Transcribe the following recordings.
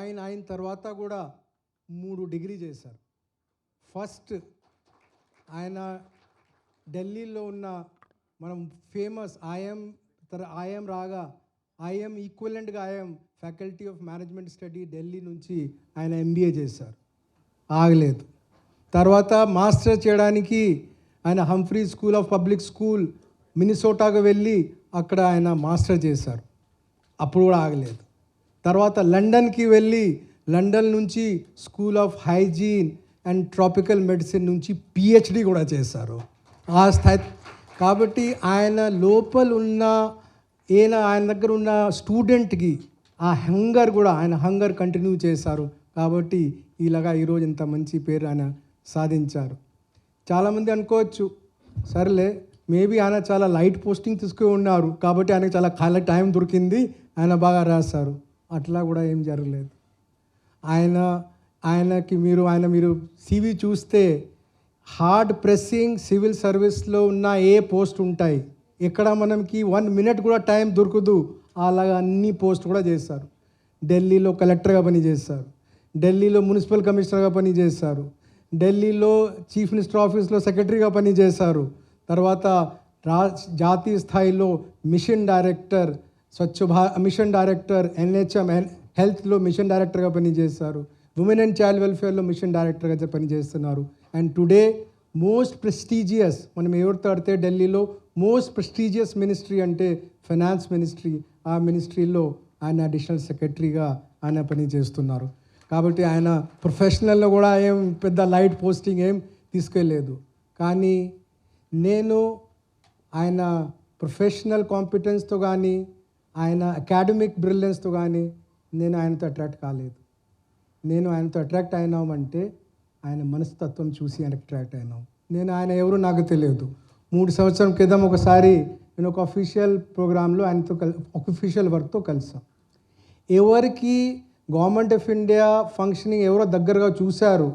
ఆయన అయిన తర్వాత కూడా 3 డిగ్రీ చేశారు. ఫస్ట్ ఆయన ఢిల్లీలో ఉన్న మనం ఫేమస్ ఐఎం రాగా ఐఎం ఈక్వలెంట్గా IIM faculty of management study Delhi నుంచి ఆయన ఎంబీఏ చేశారు. ఆగలేదు. తర్వాత మాస్టర్ చేయడానికి ఆయన Humphrey school of public school మినిసోటాకు వెళ్ళి అక్కడ ఆయన మాస్టర్ చేశారు. అప్పుడు కూడా ఆగలేదు. తర్వాత లండన్కి వెళ్ళి లండన్ నుంచి school of hygiene and tropical medicine నుంచి పిహెచ్డి కూడా చేశారు. ఆ స్థాయి కాబట్టి ఆయన లోపల ఉన్న ఆయన దగ్గర ఉన్న స్టూడెంట్కి ఆ ఆయన హంగర్ కంటిన్యూ చేశారు. కాబట్టి ఇలాగా ఈరోజు ఇంత మంచి పేరు ఆయన సాధించారు. చాలామంది అనుకోవచ్చు, సరేలే మేబీ ఆయన చాలా లైట్ పోస్టింగ్ తీసుకుని ఉన్నారు కాబట్టి ఆయనకు చాలా ఖాళీ టైం దొరికింది, ఆయన బాగా రాశారు. అట్లా కూడా ఏం జరగలేదు. మీరు సివి చూస్తే హార్డ్ ప్రెస్సింగ్ సివిల్ సర్వీస్లో ఉన్న ఏ పోస్ట్ ఉంటాయి, ఎక్కడ మనకి 1 మినిట్ కూడా టైం దొరకదు, అలాగా అన్ని పోస్ట్ కూడా చేశారు. ఢిల్లీలో కలెక్టర్గా పనిచేశారు, ఢిల్లీలో మున్సిపల్ కమిషనర్గా పనిచేశారు, ఢిల్లీలో చీఫ్ మినిస్టర్ ఆఫీస్లో సెక్రటరీగా పనిచేశారు. తర్వాత జాతీయ స్థాయిలో mission director mission director NHM హెల్త్లో మిషన్ డైరెక్టర్గా పనిచేశారు, ఉమెన్ అండ్ చైల్డ్ వెల్ఫేర్లో మిషన్ డైరెక్టర్గా పనిచేస్తున్నారు. అండ్ టుడే మోస్ట్ ప్రెస్టీజియస్, మనం ఎవరితో ఆడితే ఢిల్లీలో మోస్ట్ ప్రెస్టీజియస్ మినిస్ట్రీ అంటే ఫైనాన్స్ మినిస్ట్రీ, ఆ మినిస్ట్రీలో ఆయన అడిషనల్ సెక్రటరీగా ఆయన పనిచేస్తున్నారు. కాబట్టి ఆయన ప్రొఫెషనల్లో కూడా ఏం పెద్ద లైట్ పోస్టింగ్ ఏం తీసుకెళ్ళలేదు. కానీ నేను ఆయన ప్రొఫెషనల్ కాంపిటెన్స్తో కానీ ఆయన అకాడమిక్ బ్రిలియన్స్తో కానీ నేను ఆయనతో అట్రాక్ట్ కాలేదు. నేను ఆయనతో అట్రాక్ట్ అయినామంటే ఆయన మనస్తత్వం చూసి ఆయనకు అట్రాక్ట్ అయినాం. ఆయన ఎవరు నాకు తెలియదు. 3 సంవత్సరం క్రితం ఒకసారి నేను ఒక అఫీషియల్ ప్రోగ్రాంలో ఆయనతో అఫీషియల్ వర్క్తో కలిసాం. ఎవరికి గవర్నమెంట్ ఆఫ్ ఇండియా ఫంక్షనింగ్ ఎవరో దగ్గరగా చూశారు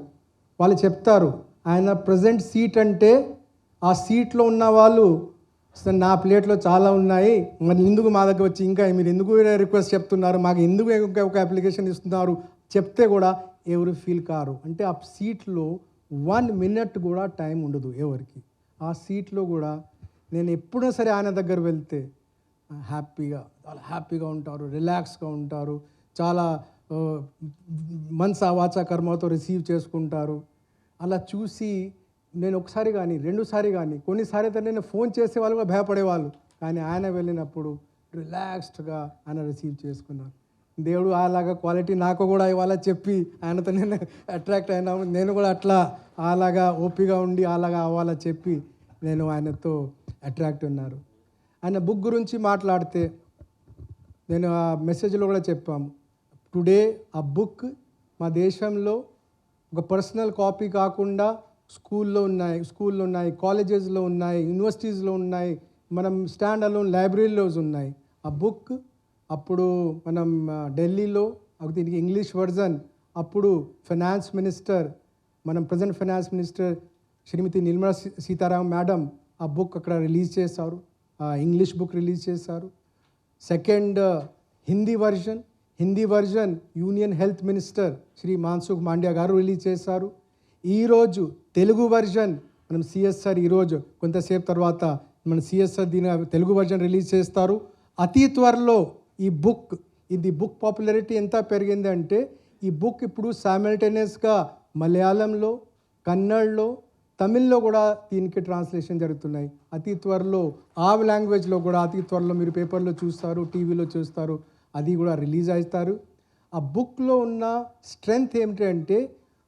వాళ్ళు చెప్తారు, ఆయన ప్రజెంట్ సీట్ అంటే ఆ సీట్లో ఉన్న వాళ్ళు నా ప్లేట్లో చాలా ఉన్నాయి, మరి ఎందుకు మా దగ్గర వచ్చి ఇంకా మీరు ఎందుకు రిక్వెస్ట్ చెప్తున్నారు, మాకు ఎందుకు ఒక అప్లికేషన్ ఇస్తున్నారు చెప్తే కూడా ఎవరు ఫీల్ కారు. అంటే ఆ సీట్లో 1 మినిట్ కూడా టైం ఉండదు ఎవరికి. ఆ సీట్లో కూడా నేను ఎప్పుడైనా సరే ఆయన దగ్గర వెళ్తే చాలా హ్యాపీగా ఉంటారు, రిలాక్స్గా ఉంటారు, చాలా మనసా వాచా కర్మతో రిసీవ్ చేసుకుంటారు. అలా చూసి నేను ఒకసారి కానీ 2 సారి కానీ కొన్నిసారి అయితే నేను ఫోన్ చేసే వాళ్ళు కూడా భయపడేవాళ్ళు, కానీ ఆయన వెళ్ళినప్పుడు రిలాక్స్డ్గా ఆయన రిసీవ్ చేసుకున్నారు. దేవుడు అలాగా క్వాలిటీ నాకు కూడా ఇవాళ చెప్పి ఆయనతో నేను అట్రాక్ట్ అయినాము. నేను కూడా అలాగా ఓపిగా ఉండి అలాగా అవ్వాలా చెప్పి నేను ఆయనతో అట్రాక్ట్ ఉన్నారు. ఆయన బుక్ గురించి మాట్లాడితే నేను ఆ మెసేజ్లో కూడా చెప్పాము, టుడే ఆ బుక్ మా దేశంలో ఒక పర్సనల్ కాపీ కాకుండా స్కూల్లో ఉన్నాయి, కాలేజెస్లో ఉన్నాయి, యూనివర్సిటీస్లో ఉన్నాయి, మనం స్టాండ్ అలోన్ లైబ్రరీలోస్ ఉన్నాయి. ఆ బుక్ అప్పుడు మనం ఢిల్లీలో దీనికి ఇంగ్లీష్ వర్జన్ అప్పుడు ఫైనాన్స్ మినిస్టర్, మనం present finance minister Shrimati Nirmala Sitharaman madam ఆ బుక్ అక్కడ రిలీజ్ చేశారు, ఇంగ్లీష్ బుక్ రిలీజ్ చేశారు. Second Hindi version union health minister Shri Mansukh Mandaviya గారు రిలీజ్ చేశారు. ఈరోజు తెలుగు వర్జన్ మనం సిఎస్ఆర్ ఈరోజు కొంతసేపు తర్వాత మన సిఎస్ఆర్ దీని తెలుగు వర్జన్ రిలీజ్ చేస్తారు. అతి త్వరలో ఈ బుక్ పాపులారిటీ ఎంత పెరిగింది అంటే ఈ బుక్ ఇప్పుడు సైమల్టేనియస్గా మలయాళంలో, కన్నడలో, తమిళ్లో కూడా దీనికి ట్రాన్స్లేషన్ జరుగుతున్నాయి. అతి త్వరలో ఆ లాంగ్వేజ్లో కూడా అతి త్వరలో మీరు పేపర్లో చూస్తారు, టీవీలో చూస్తారు, అది కూడా రిలీజ్ అవుతారు. ఆ బుక్లో ఉన్న స్ట్రెంగ్త్ ఏమిటంటే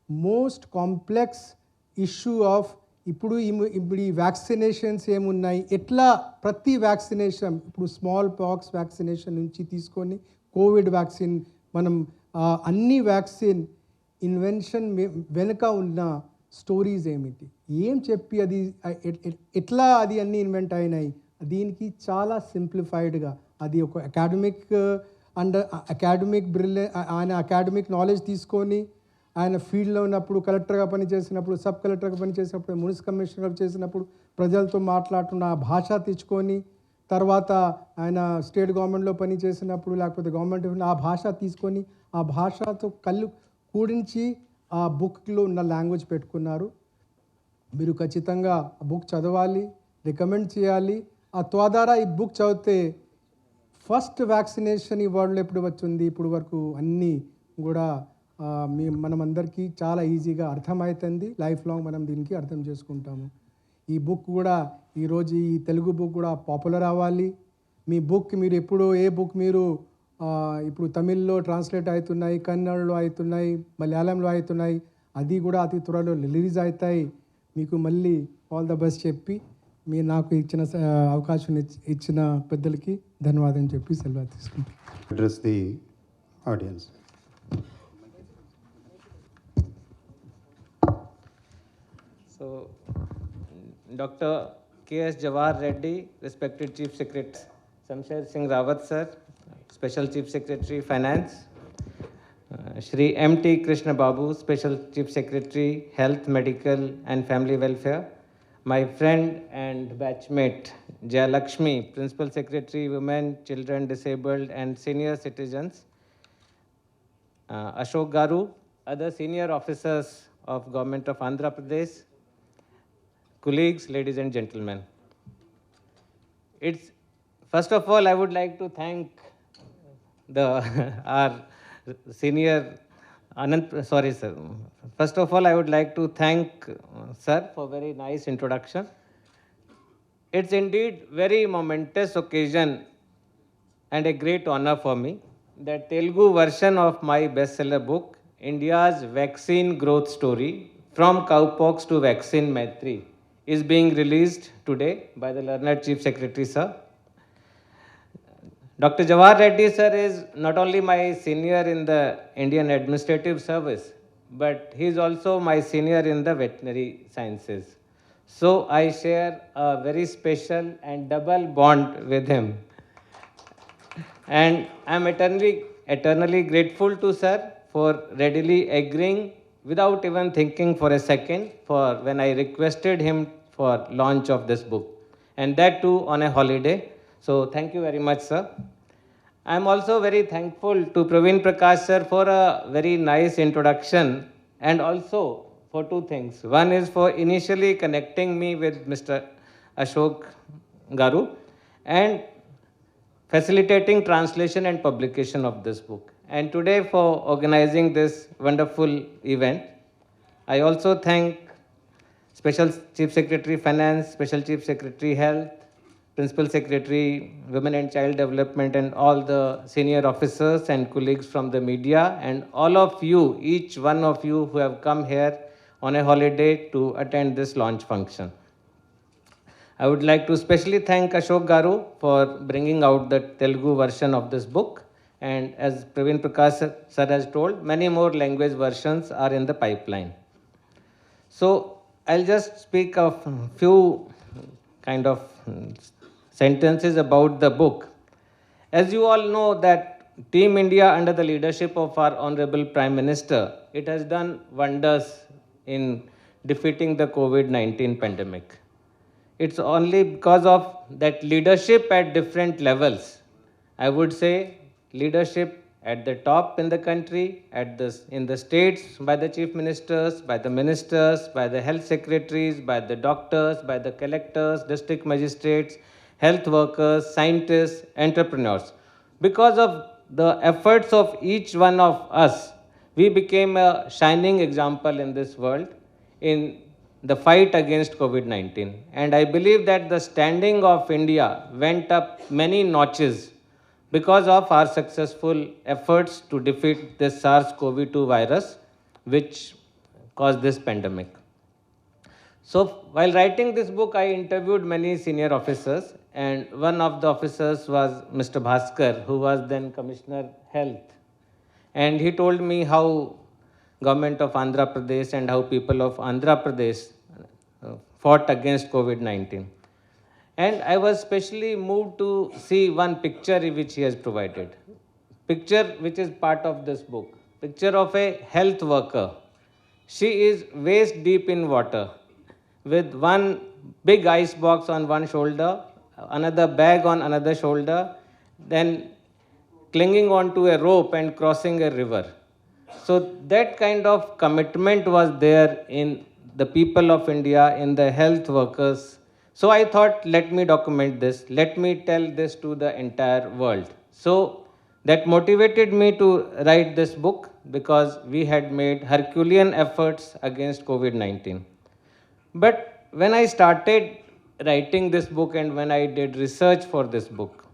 మోస్ట్ కాంప్లెక్స్ ఇష్యూ ఆఫ్ ఇప్పుడు ఈ వ్యాక్సినేషన్స్ ఏమున్నాయి, ఎట్లా ప్రతి వ్యాక్సినేషన్ ఇప్పుడు స్మాల్ పాక్స్ వ్యాక్సినేషన్ నుంచి తీసుకొని కోవిడ్ వ్యాక్సిన్ మనం అన్ని వ్యాక్సిన్ ఇన్వెన్షన్ వెనుక ఉన్న స్టోరీస్ ఏమిటి, ఏం చెప్పి అది ఎట్లా అది అన్నీ ఇన్వెంట్ అయినాయి, దీనికి చాలా సింప్లిఫైడ్గా అది ఒక ఆయన అకాడమిక్ నాలెడ్జ్ తీసుకొని ఆయన ఫీల్డ్లో ఉన్నప్పుడు కలెక్టర్గా పనిచేసినప్పుడు, సబ్ కలెక్టర్గా పనిచేసినప్పుడు, మున్సిపల్ కమిషనర్గా చేసినప్పుడు ప్రజలతో మాట్లాడుతున్న ఆ భాష తెచ్చుకొని, తర్వాత ఆయన స్టేట్ గవర్నమెంట్లో పనిచేసినప్పుడు లేకపోతే గవర్నమెంట్ ఆ భాష తీసుకొని ఆ భాషతో కళ్ళు కూడించి ఆ బుక్లో ఉన్న లాంగ్వేజ్ పెట్టుకున్నారు. మీరు ఖచ్చితంగా ఆ బుక్ చదవాలి, రికమెండ్ చేయాలి. ఆ తద్వారా ఈ బుక్ చదివితే ఫస్ట్ వ్యాక్సినేషన్ ఈ వరల్డ్లో ఎప్పుడు వచ్చింది ఇప్పుడు వరకు అన్నీ కూడా మనమందరికీ చాలా ఈజీగా అర్థమవుతుంది. లైఫ్ లాంగ్ మనం దీనికి అర్థం చేసుకుంటాము. ఈ బుక్ కూడా ఈరోజు ఈ తెలుగు బుక్ కూడా పాపులర్ అవ్వాలి. మీ బుక్ మీరు ఎప్పుడో ఏ బుక్ మీరు ఇప్పుడు తమిళ్లో ట్రాన్స్లేట్ అవుతున్నాయి, కన్నడలో అవుతున్నాయి, మలయాళంలో అవుతున్నాయి, అది కూడా అతి త్వరలో రిలీజ్ అవుతాయి. మీకు మళ్ళీ ఆల్ ద బెస్ట్ చెప్పి మీరు నాకు ఇచ్చిన అవకాశం ఇచ్చిన పెద్దలకి ధన్యవాదం చెప్పి సెలవు తీసుకుంటాను. Address the audience. So, Dr. K.S. Jawahar Reddy, respected Chief Secretary, Shamsher Singh Rawat sir, Special Chief Secretary Finance, Shri M.T. Krishna Babu, Special Chief Secretary Health, Medical and Family Welfare, my friend and batchmate Jayalakshmi, Principal Secretary Women, Children, Disabled and Senior Citizens, Ashok Garu, other senior officers of Government of Andhra Pradesh, colleagues, ladies and gentlemen. First of all, I would like to thank our senior First of all, I would like to thank sir for very nice introduction. It's indeed very momentous occasion and a great honor for me that Telugu version of my bestseller book, India's Vaccine Growth Story, From Cowpox to Vaccine Maitri, is being released today by the learned Chief Secretary, sir. Dr. Jawahar Reddy, sir, is not only my senior in the Indian Administrative Service, but he is also my senior in the veterinary sciences. So I share a very special and double bond with him. And I am eternally grateful to sir for readily agreeing without even thinking for a second for when I requested him for launch of this book, and that too on a holiday. So thank you very much, sir. I am also very thankful to Praveen Prakash sir for a very nice introduction, and also for two things. One is for initially connecting me with Mr. Ashok Garu and facilitating translation and publication of this book, and today for organizing this wonderful event. I also thank Special Chief Secretary Finance, Special Chief Secretary Health, Principal Secretary Women and Child Development, and all the senior officers and colleagues from the media, and all of you, each one of you who have come here on a holiday to attend this launch function. I would like to specially thank Ashok Garu for bringing out the Telugu version of this book, and as Praveen Prakash sir has told, many more language versions are in the pipeline. So I'll just speak of few kind of sentences about the book. As you all know that Team India under the leadership of our Honorable Prime Minister, it has done wonders in defeating the COVID-19 pandemic. It's only because of that leadership at different levels. I would say leadership at the top in the country, in the states by the chief ministers, by the ministers, by the health secretaries, by the doctors, by the collectors, district magistrates, health workers, scientists, entrepreneurs. Because of the efforts of each one of us, we became a shining example in this world in the fight against COVID-19. And I believe that the standing of India went up many notches because of our successful efforts to defeat this SARS-CoV-2 virus, which caused this pandemic. So while writing this book, I interviewed many senior officers, and one of the officers was Mr. Bhaskar, who was then Commissioner Health. And he told me how government of Andhra Pradesh and how people of Andhra Pradesh fought against COVID-19. And I was specially moved to see one picture which he has provided. Picture which is part of this book. Picture of a health worker. She is waist deep in water with one big ice box on one shoulder, another bag on another shoulder, then clinging onto a rope and crossing a river. So that kind of commitment was there in the people of India, in the health workers. So I thought, let me document this, let me tell this to the entire world. So that motivated me to write this book because we had made Herculean efforts against COVID-19. But when I started writing this book and when I did research for this book,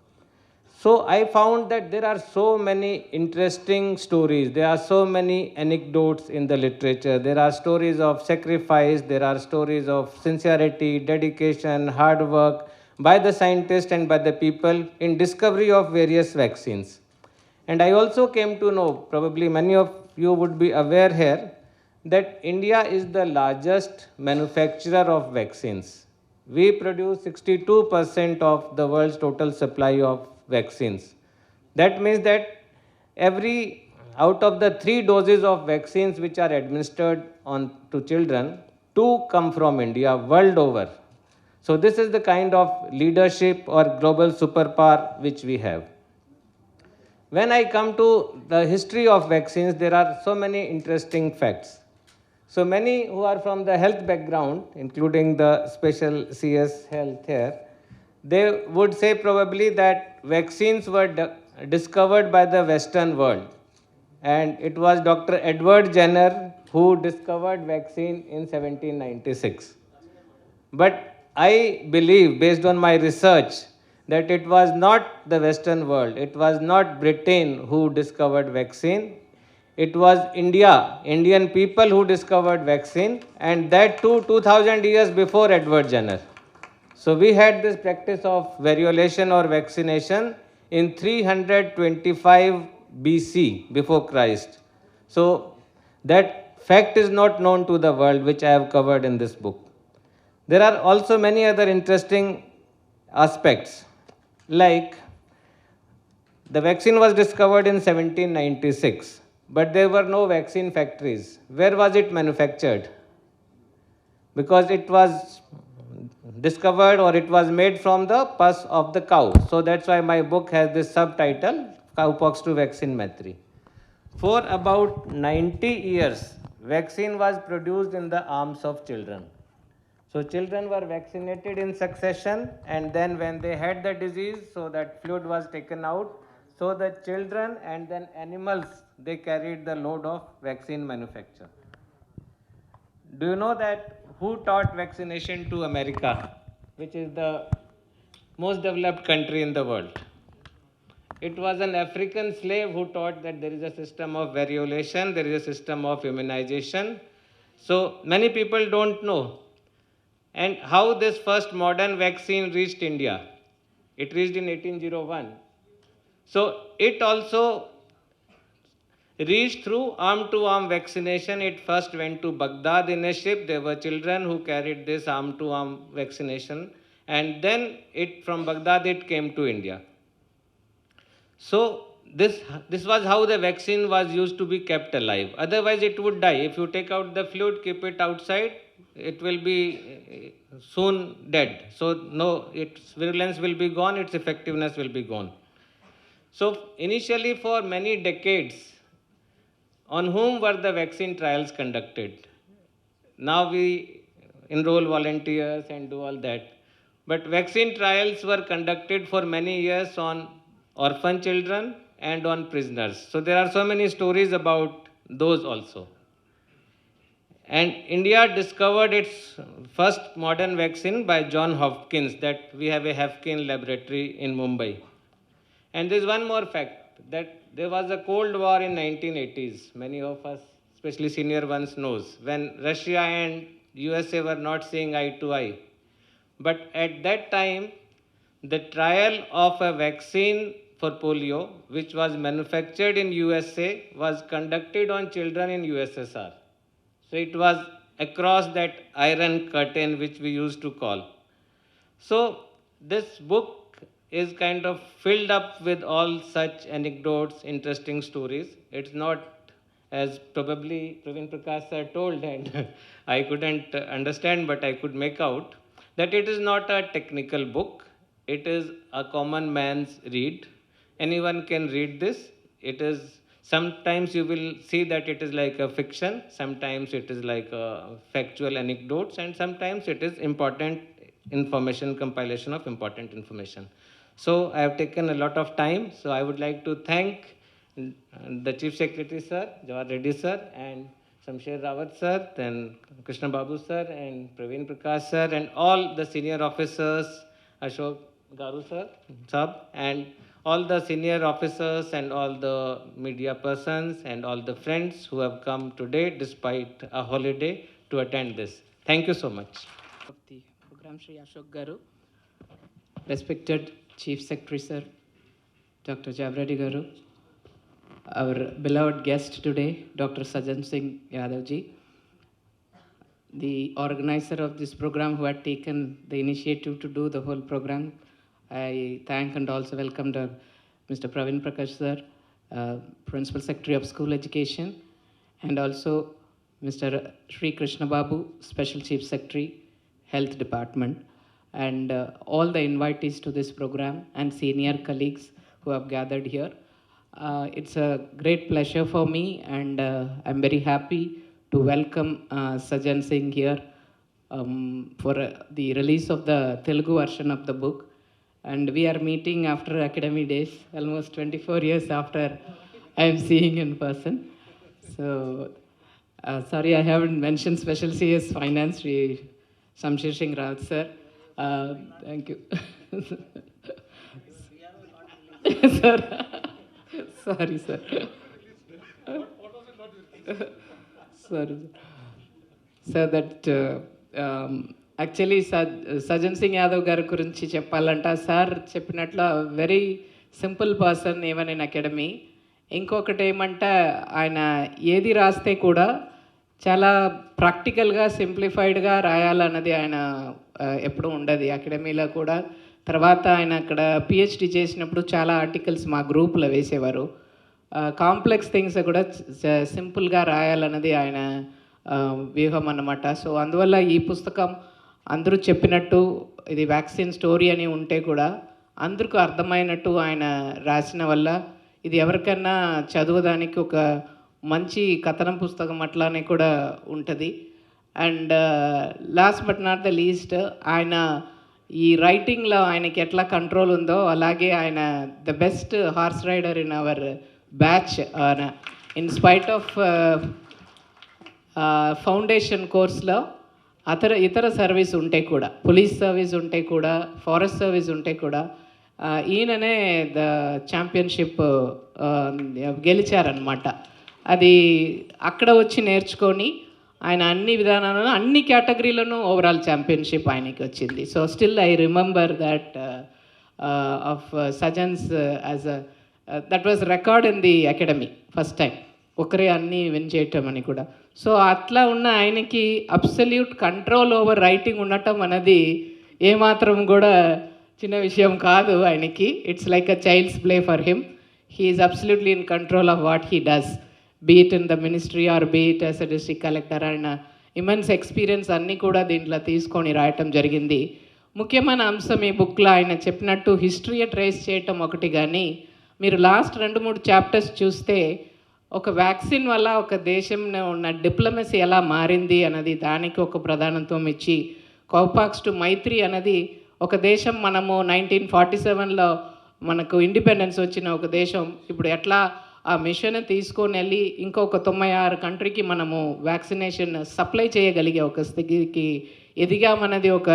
so I found that there are so many interesting stories. There are so many anecdotes in the literature. There are stories of sacrifice. There are stories of sincerity, dedication, hard work by the scientists and by the people in discovery of various vaccines. And I also came to know, probably many of you would be aware here, that India is the largest manufacturer of vaccines. We produce 62% of the world's total supply of vaccines. That means that every out of the 3 doses of vaccines which are administered on to children, 2 come from India world over. So this is the kind of leadership or global superpower which we have. When I come to the history of vaccines, there are so many interesting facts. So many who are from the health background, including the special CS health here, they would say probably that vaccines were discovered by the Western world. And it was Dr. Edward Jenner who discovered vaccine in 1796. But I believe, based on my research, that it was not the Western world, it was not Britain who discovered vaccine, it was India, Indian people who discovered vaccine, and that too 2000 years before Edward Jenner. So we had this practice of variolation or vaccination in 325 BC, before Christ. So that fact is not known to the world, which I have covered in this book. There are also many other interesting aspects, like the vaccine was discovered in 1796, but there were no vaccine factories. Where was it manufactured? Because it was discovered or it was made from the pus of the cow. So that's why my book has this subtitle, Cowpox to Vaccine Mystery. For about 90 years, vaccine was produced in the arms of children. So children were vaccinated in succession, and then when they had the disease, so that fluid was taken out. So the children and then animals, they carried the load of vaccine manufacture. Do you know that who taught vaccination to America, which is the most developed country in the world? It was an African slave who taught that there is a system of variolation, there is a system of immunization. So many people don't know. And how this first modern vaccine reached India? It reached in 1801. So it also reached through arm-to-arm vaccination. It first went to Baghdad in a ship. There were children who carried this arm-to-arm vaccination. And then from Baghdad it came to India. So this was how the vaccine was used to be kept alive. Otherwise it would die. If you take out the fluid, keep it outside, it will be soon dead. So no, its virulence will be gone, its effectiveness will be gone. So initially for many decades, on whom were the vaccine trials conducted? Now we enroll volunteers and do all that. But vaccine trials were conducted for many years on orphan children and on prisoners. So there are so many stories about those also. And India discovered its first modern vaccine by John Hopkins, that we have a Hopkins laboratory in Mumbai. And there's one more fact, that there was a Cold War in 1980s. Many of us, especially senior ones, knows, when Russia and USA were not seeing eye to eye. But at that time, the trial of a vaccine for polio, which was manufactured in USA, was conducted on children in USSR. So it was across that iron curtain which we used to call. So this book is kind of filled up with all such anecdotes, interesting stories. It's not, as probably Praveen Prakash sir told, and I couldn't understand, but I could make out, that it is not a technical book. It is a common man's read. anyone can read this. It is, sometimes you will see that it is like a fiction, sometimes it is like a factual anecdotes, and sometimes it is important information, compilation of important information. So I have taken a lot of time, so I would like to thank the Chief Secretary sir, Jawahar Reddy sir, and Shamsher Rawat sir, then Krishna Babu sir, and Praveen Prakash sir, and all the senior officers, Ashok Garu sir, sub, and all the senior officers and all the media persons and all the friends who have come today despite a holiday to attend this. Thank you so much. Of the program, Shri Ashok Garu, respected Chief Secretary Sir, Dr. Javreddy Garu, our beloved guest today, Dr. Sajan Singh Yadav ji, the organizer of this program who had taken the initiative to do the whole program. I thank and also welcome Mr. Praveen Prakash sir, Principal Secretary of School Education, and also Mr. Sri Krishna Babu, Special Chief Secretary, Health Department, and all the invitees to this program and senior colleagues who have gathered here. It's a great pleasure for me, and I'm very happy to welcome Sajan Singh here for the release of the Telugu version of the book. And we are meeting after academy days, almost 24 years after I am seeing in person. So, sorry I haven't mentioned Special CS Finance, Sri Shamsher Singh Rawat sir. Thank you. Sir, sorry sir. Sorry. So that actually సజన్ సింగ్ యాదవ్ గారి గురించి చెప్పాలంట, sir చెప్పినట్లు very simple person even in academy. ఇంకొకటి ఏమంటే ఆయన ఏది రాస్తే కూడా చాలా ప్రాక్టికల్గా సింప్లిఫైడ్గా రాయాలన్నది ఆయన ఎప్పుడూ ఉండదు అకాడమీలో కూడా. తర్వాత ఆయన అక్కడ పిహెచ్డి చేసినప్పుడు చాలా ఆర్టికల్స్ మా గ్రూప్లో వేసేవారు. కాంప్లెక్స్ థింగ్స్ కూడా సింపుల్గా రాయాలన్నది ఆయన వ్యూహం అన్నమాట. సో అందువల్ల ఈ పుస్తకం అందరూ చెప్పినట్టు ఇది వ్యాక్సిన్ స్టోరీ అని ఉంటే కూడా అందరికీ అర్థమైనట్టు ఆయన రాసిన వల్ల ఇది ఎవరికైనా చదవడానికి ఒక మంచి కథనం పుస్తకం అట్లానే కూడా ఉంటుంది. And last but not the least, ఆయన ఈ రైటింగ్లో ఆయనకి ఎట్లా కంట్రోల్ ఉందో అలాగే ఆయన the best horse rider in our batch. In spite of foundation కోర్స్లో ఇతర సర్వీస్ ఉంటే కూడా, పోలీస్ సర్వీస్ ఉంటే కూడా, ఫారెస్ట్ సర్వీస్ ఉంటే కూడా ఈయననే ద ఛాంపియన్షిప్ గెలిచారనమాట. అది అక్కడ వచ్చి నేర్చుకొని ఆయన అన్ని విధానాలను అన్ని కేటగిరీలను ఓవరాల్ ఛాంపియన్షిప్ ఆయనకి వచ్చింది. So still I remember that of Sajjan's as that was record in the academy first time, ఒకరే అన్నీ విన్ చేయటం అని కూడా. సో అట్లా ఉన్న ఆయనకి అబ్సల్యూట్ కంట్రోల్ ఓవర్ రైటింగ్ ఉండటం అనేది ఏమాత్రం కూడా చిన్న విషయం కాదు ఆయనకి. It's like a child's play for him. He is absolutely in control of what he does, be it in the ministry or be it as a district collector. ఆయన immense experience అన్నీ కూడా దీంట్లో తీసుకొని రాయటం జరిగింది. ముఖ్యమైన అంశం ఈ బుక్లో ఆయన చెప్పినట్టు హిస్టరీయే ట్రేస్ చేయటం ఒకటి, కానీ మీరు లాస్ట్ 2-3 చాప్టర్స్ చూస్తే ఒక వ్యాక్సిన్ వల్ల ఒక దేశంలో ఉన్న డిప్లొమసీ ఎలా మారింది అన్నది దానికి ఒక ప్రధానత్వం ఇచ్చి, కౌపాక్స్ టు మైత్రి అన్నది ఒక దేశం మనము 1947లో మనకు ఇండిపెండెన్స్ వచ్చిన ఒక దేశం ఇప్పుడు ఎట్లా ఆ మిషన్ తీసుకొని వెళ్ళి ఇంకొక 96 కంట్రీకి మనము వ్యాక్సినేషన్ సప్లై చేయగలిగే ఒక స్థితికి ఎదిగామన్నది ఒక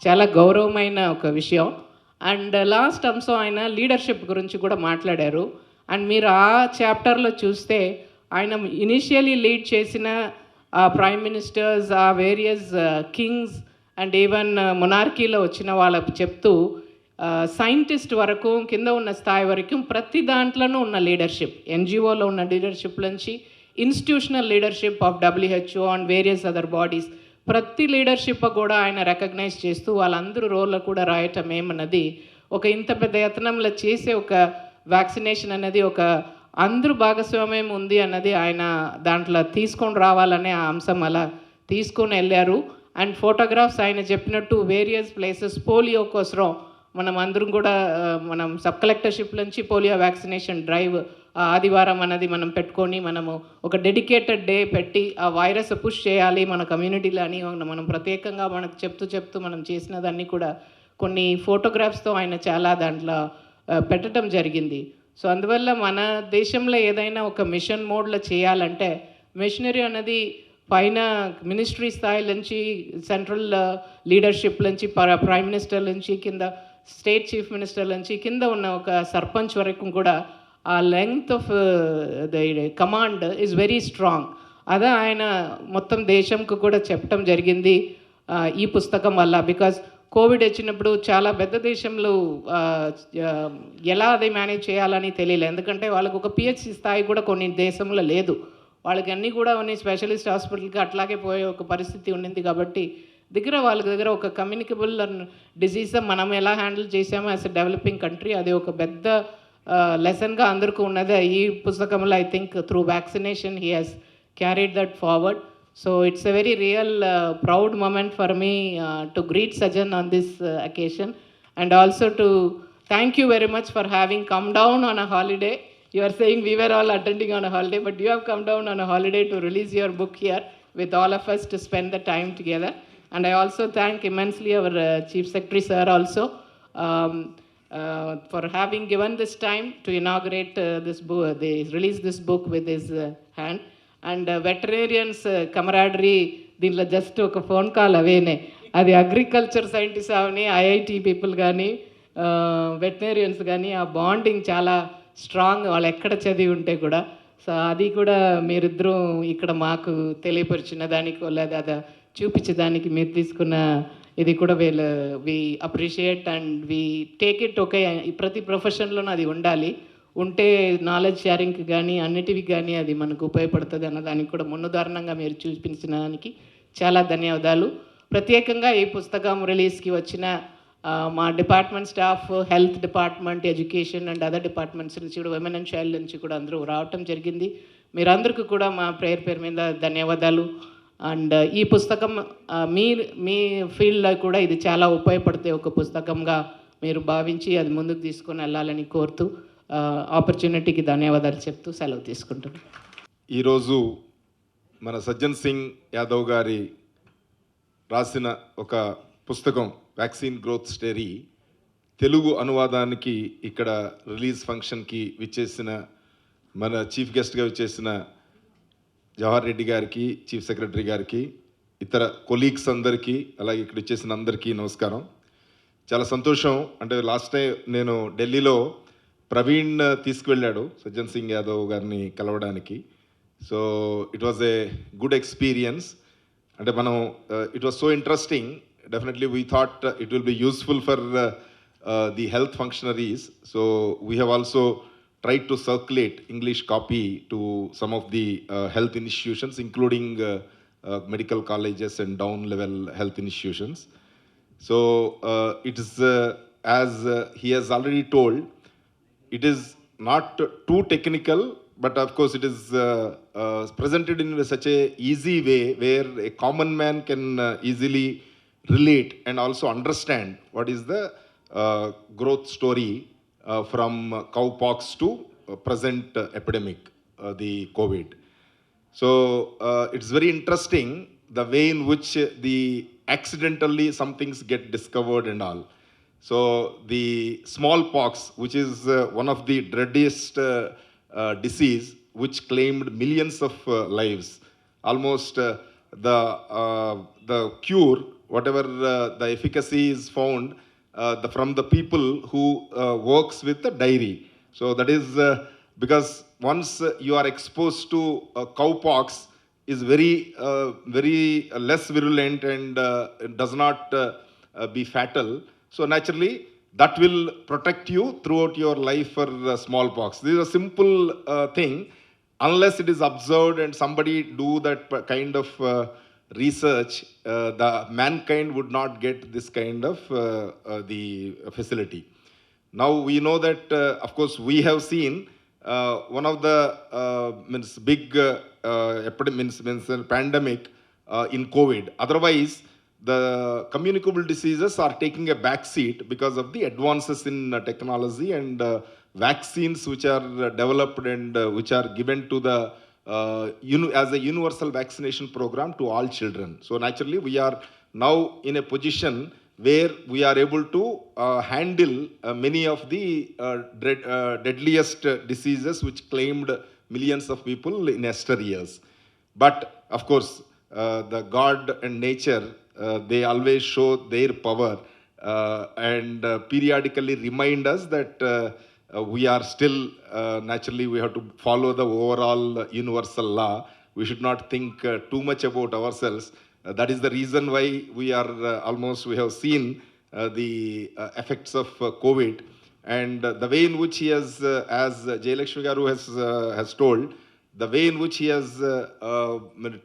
చాలా గౌరవమైన ఒక విషయం. అండ్ లాస్ట్ అంశం ఆయన లీడర్షిప్ గురించి కూడా మాట్లాడారు. అండ్ మీరు ఆ చాప్టర్లో చూస్తే ఆయన ఇనిషియలీ లీడ్ చేసిన ప్రైమ్ మినిస్టర్స్, ఆ వేరియస్ కింగ్స్ అండ్ ఈవెన్ మొనార్కీలో వచ్చిన వాళ్ళకు చెప్తూ సైంటిస్ట్ వరకు కింద ఉన్న స్థాయి వరకు ప్రతి దాంట్లోనూ ఉన్న లీడర్షిప్, ఎన్జిఓలో ఉన్న లీడర్షిప్ నుంచి institutional leadership of WHO and various other bodies, ప్రతి లీడర్షిప్ కూడా ఆయన రికగ్నైజ్ చేస్తూ వాళ్ళందరూ రోల్లో కూడా రాయటం ఏమన్నది ఒక ఇంత పెద్ద యత్నంలో చేసే ఒక వ్యాక్సినేషన్ అనేది ఒక అందరూ భాగస్వామ్యం ఉంది అన్నది ఆయన దాంట్లో తీసుకొని రావాలనే ఆ అంశం అలా తీసుకొని వెళ్ళారు. అండ్ ఫోటోగ్రాఫ్స్ ఆయన చెప్పినట్టు వేరియస్ ప్లేసెస్ పోలియో కోసం మనం అందరం కూడా మనం సబ్ కలెక్టర్షిప్ నుంచి పోలియో వ్యాక్సినేషన్ డ్రైవ్ ఆదివారం అన్నది మనం పెట్టుకొని మనము ఒక డెడికేటెడ్ డే పెట్టి ఆ వైరస్ పుష్ చేయాలి మన కమ్యూనిటీలో అని మనం ప్రత్యేకంగా మనకు చెప్తూ మనం చేసినదాన్ని కూడా కొన్ని ఫోటోగ్రాఫ్స్తో ఆయన చాలా దాంట్లో పెట్టడం జరిగింది. సో అందువల్ల మన దేశంలో ఏదైనా ఒక మిషన్ మోడ్లో చేయాలంటే మిషనరీ అనేది పైన మినిస్ట్రీ స్థాయి నుంచి సెంట్రల్ లీడర్షిప్ నుంచి ప్రైమ్ మినిస్టర్ నుంచి కింద స్టేట్ చీఫ్ మినిస్టర్ నుంచి కింద ఉన్న ఒక సర్పంచ్ వరకు కూడా ఆ length of the command is very strong. అదే ఆయన మొత్తం దేశంకు కూడా చెప్పడం జరిగింది ఈ పుస్తకం వల్ల. బికాజ్ కోవిడ్ వచ్చినప్పుడు చాలా పెద్ద దేశంలో ఎలా అది మేనేజ్ చేయాలని తెలియలేదు. ఎందుకంటే వాళ్ళకు ఒక పిహెచ్సి స్థాయి కూడా కొన్ని దేశంలో లేదు. వాళ్ళకి అన్నీ కూడా కొన్ని స్పెషలిస్ట్ హాస్పిటల్కి అట్లాగే పోయే ఒక పరిస్థితి ఉండింది. కాబట్టి వాళ్ళ దగ్గర ఒక కమ్యూనికబుల్ డిసీజ్ మనం ఎలా హ్యాండిల్ చేసామో యాజ్ ఎ డెవలపింగ్ కంట్రీ అది ఒక పెద్ద లెసన్గా అందరికీ ఉన్నది. ఈ పుస్తకంలో I think through vaccination he has carried that forward. So it's a very real proud moment for me to greet Sajan on this occasion, and also to thank you very much for having come down on a holiday. You are saying we were all attending on a holiday, but you have come down on a holiday to release your book here with all of us to spend the time together. And I also thank immensely our Chief Secretary sir also for having given this time to inaugurate this book, they release this book with his hand. And veterinarians camaraderie దీంట్లో just ఒక phone call అవేనే. అది agriculture scientist అవని IIT people కానీ veterinarians కానీ ఆ bonding చాలా strong వాళ్ళు ఎక్కడ చదివి ఉంటే కూడా. సో అది కూడా మీరిద్దరూ ఇక్కడ మాకు తెలియపరిచిన దానికి లేదా అది చూపించడానికి మీరు తీసుకున్న ఇది కూడా we appreciate and we take it. Okay, ప్రతి ప్రొఫెషన్లోనూ అది ఉండాలి. ఉంటే నాలెడ్జ్ షేరింగ్కి కానీ అన్నిటివి కానీ అది మనకు ఉపయోగపడుతుంది అన్నదానికి కూడా మున్నుదారణంగా మీరు చూపించిన దానికి చాలా ధన్యవాదాలు. ప్రత్యేకంగా ఈ పుస్తకం రిలీజ్కి వచ్చిన మా department staff, health department, education and other departments నుంచి కూడా, విమెన్ అండ్ చైల్డ్ నుంచి కూడా అందరూ రావటం జరిగింది. మీరందరికీ కూడా మా పేరు మీద ధన్యవాదాలు. అండ్ ఈ పుస్తకం మీ ఫీల్డ్లో కూడా ఇది చాలా ఉపయోగపడితే ఒక పుస్తకంగా మీరు భావించి అది ముందుకు తీసుకొని వెళ్ళాలని కోరుతూ ఆపర్చునిటీకి ధన్యవాదాలు చెప్తూ సెలవు తీసుకుంటున్నాను. ఈరోజు మన సజ్జన్ సింగ్ యాదవ్ గారి రాసిన ఒక పుస్తకం వ్యాక్సిన్ గ్రోత్ స్టోరీ తెలుగు అనువాదానికి ఇక్కడ రిలీజ్ ఫంక్షన్కి విచ్చేసిన మన చీఫ్ గెస్ట్గా విచ్చేసిన జవహర్ రెడ్డి గారికి, చీఫ్ సెక్రటరీ గారికి, ఇతర కొలీగ్స్ అందరికీ, అలాగే ఇక్కడ విచ్చేసిన అందరికీ నమస్కారం. చాలా సంతోషం. అంటే లాస్ట్ టైం నేను ఢిల్లీలో ప్రవీణ్ తీసుకువెళ్ళాడు సజ్జన్ సింగ్ యాదవ్ గారిని కలవడానికి. So it was a good experience. అంటే మనం it was so interesting. Definitely we thought it will be useful for the health functionaries. So we have also tried to circulate English copy to some of the health institutions, including medical colleges and down-level health institutions. So it is, as he has already told, it is not too technical, but of course it is presented in such a easy way where a common man can easily relate and also understand what is the growth story from cowpox to present epidemic, the COVID. So it's very interesting the way in which the accidentally some things get discovered and all. So the smallpox, which is one of the dreadiest disease, which claimed millions of lives, almost the cure, whatever the efficacy is found from the people who works with the dairy. So that is because once you are exposed to cowpox, is very less virulent and does not be fatal. So naturally that will protect you throughout your life for smallpox. This is a simple thing. Unless it is observed and somebody do that kind of research, the mankind would not get this kind of the facility. Now we know that of course we have seen one of the big epidemic pandemic in COVID. Otherwise the communicable diseases are taking a back seat because of the advances in technology and vaccines which are developed and which are given to the as a universal vaccination program to all children. So naturally, we are now in a position where we are able to handle many of the deadliest diseases which claimed millions of people in years. But of course, the God and nature, they always show their power and periodically remind us that we are still, naturally, we have to follow the overall universal law. We should not think too much about ourselves. That is the reason why we are we have seen the effects of COVID. And the way in which he has, as Jayalakshmi Garu has told, the way in which he has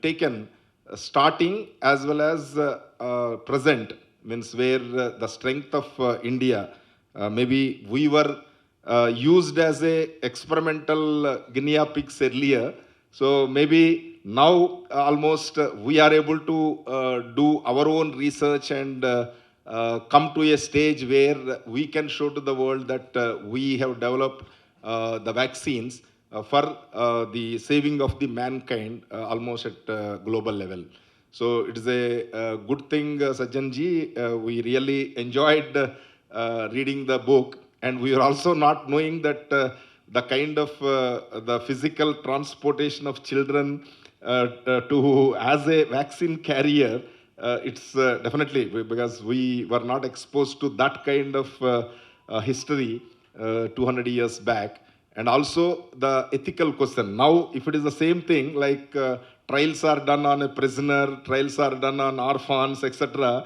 taken starting as well as present, means where the strength of India, maybe we were used as a experimental guinea pigs earlier. So maybe now almost we are able to do our own research and come to a stage where we can show to the world that we have developed the vaccines for the saving of the mankind almost at global level. So it is a good thing, Sajjanji. We really enjoyed reading the book, and we are also not knowing that the kind of the physical transportation of children to as a vaccine carrier, it's definitely because we were not exposed to that kind of history 200 years back. And also the ethical question. Now, if it is the same thing, like trials are done on a prisoner, trials are done on orphans, etc.,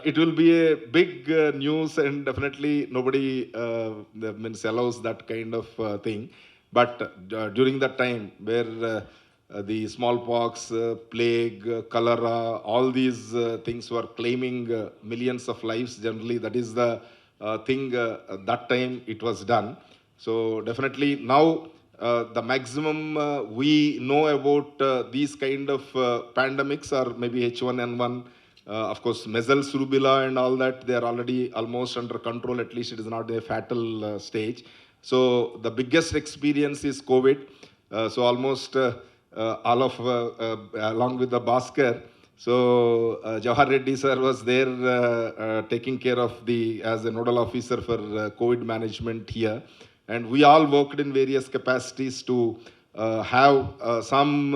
it will be a big news, and definitely nobody allows that kind of thing. But during that time where the smallpox, plague, cholera, all these things were claiming millions of lives, generally that is the thing that time it was done. So definitely now the maximum we know about these kind of pandemics are maybe H1N1, of course measles, rubella and all that, they are already almost under control, at least it is not a fatal stage. So the biggest experience is COVID. So almost all of, along with the Bhaskar, so Jawahar Reddy sir was there taking care of as a nodal officer for COVID management here. And we all worked in various capacities to have some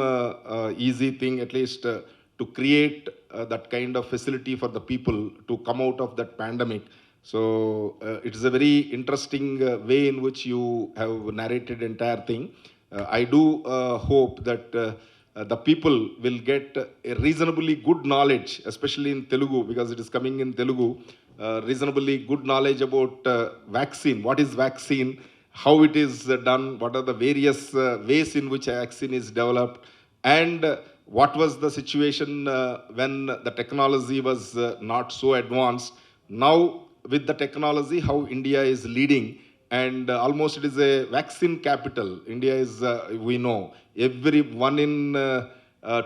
easy thing, at least to create that kind of facility for the people to come out of that pandemic. So it is a very interesting way in which you have narrated entire thing. I do hope that the people will get a reasonably good knowledge, especially in Telugu, because it is coming in Telugu, reasonably good knowledge about vaccine, what is vaccine, how it is done, what are the various ways in which a vaccine is developed, and what was the situation when the technology was not so advanced. Now, with the technology, how India is leading, and almost it is a vaccine capital. India is, we know, every 1 in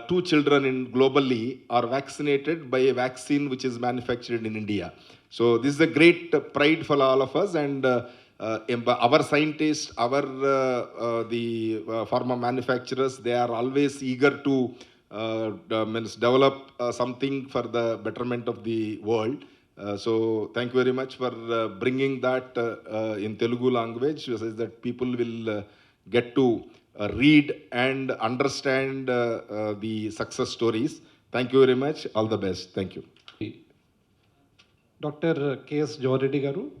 2 children in globally are vaccinated by a vaccine which is manufactured in India. So this is a great pride for all of us, and our scientists, our the pharma manufacturers, they are always eager to develop something for the betterment of the world. So thank you very much for bringing that in Telugu language, so that people will get to read and understand the success stories. Thank you very much. All the best. Thank you. Dr. K.S. Jawahar Reddy Garu,